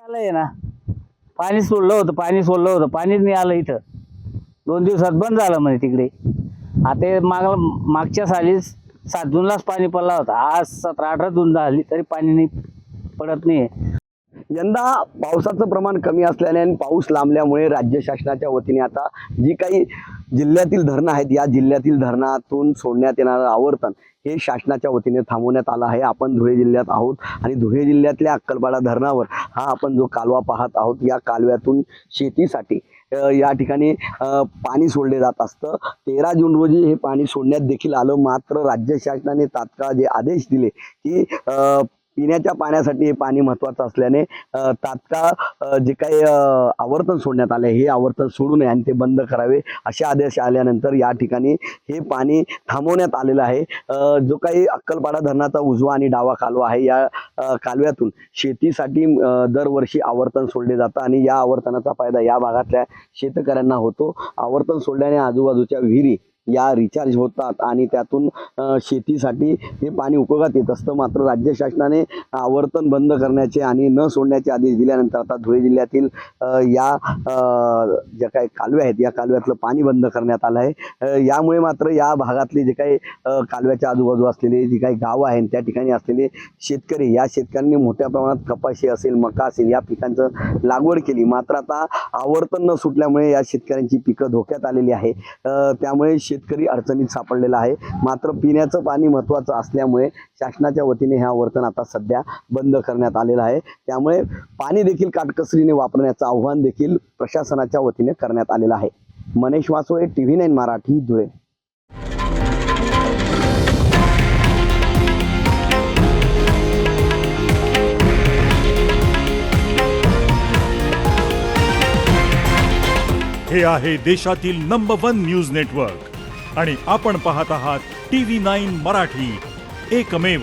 आलंय ना, पाणी सोडलं होतं पाणीच नाही आलं इथं. 2 दिवसात बंद झालं म्हणे तिकडे. आता मागच्या साली 7 जूनलाच पाणी पडला होता. आज 17-18 जून झाली तरी पाणी नाही पडत नाही. यंदा पावसाचं प्रमाण कमी असल्याने आणि पाऊस लांबल्यामुळे राज्य शासनाच्या वतीने आता जी काही जिल्ह्यातील धरणं आहेत या जिल्ह्यातील धरणातून सोडण्यात येणारं आवर्तन हे शासनाच्या वतीने थांबवण्यात आलं आहे. आपण धुळे जिल्ह्यात आहोत आणि धुळे जिल्ह्यातल्या अक्कलपाडा धरणावर हा आपण जो कालवा पाहत आहोत, या कालव्यातून शेतीसाठी या ठिकाणी पाणी सोडले जात असतं. 13 जून रोजी हे पाणी सोडण्यात देखील आलं. मात्र राज्य शासनाने तात्काळ जे आदेश दिले की पिण्याच्या पाण्यासाठी हे पाणी महत्त्वाचं असल्याने तात्काळ जे काही आवर्तन सोडण्यात आले हे आवर्तन सोडू नये आणि ते बंद करावे असे आदेश आल्यानंतर या ठिकाणी हे पाणी थांबवण्यात आलेलं आहे. जो काही अक्कलपाडा धरणाचा उजवा आणि डावा कालवा आहे या कालव्यातून शेतीसाठी दरवर्षी आवर्तन सोडले जातं आणि या आवर्तनाचा फायदा या भागातल्या शेतकऱ्यांना होतो. आवर्तन सोडल्याने आजूबाजूच्या विहिरी या रिचार्ज होतात आणि त्यातून शेतीसाठी हे पाणी उपयोगात येत असतं. मात्र राज्य शासनाने आवर्तन बंद करण्याचे आणि न सोडण्याचे आदेश दिल्यानंतर आता धुळे जिल्ह्यातील या ज्या काही कालव्या आहेत या कालव्यातलं पाणी बंद करण्यात आलं आहे. यामुळे मात्र या भागातले जे काही कालव्याच्या आजूबाजू असलेले जी काही गावं आहेत त्या ठिकाणी असलेले शेतकरी या शेतकऱ्यांनी मोठ्या प्रमाणात कपाशी असेल, मका असेल या पिकांचं लागवड केली. मात्र आता आवर्तन न सुटल्यामुळे या शेतकऱ्यांची पिकं धोक्यात आलेली आहे. त्यामुळे शेतकरी अडचणीत सापडलेला आहे. मात्र पिण्याचं पाणी महत्त्वाचं असल्यामुळे शासनाच्या वतीने हे आवर्तन आता सध्या बंद करण्यात आलेलं आहे. त्यामुळे पाणी देखील काटकसरीने वापरण्याचं आव्हान देखील प्रशासनाच्या वतीने करण्यात आलेलं आहे. मनीष वासोळे, TV9 मराठी, धुळे. हे आहे देशातील नंबर 1 न्यूज नेटवर्क आणि आपण पाहत आहात TV9 मराठी, एकमेव.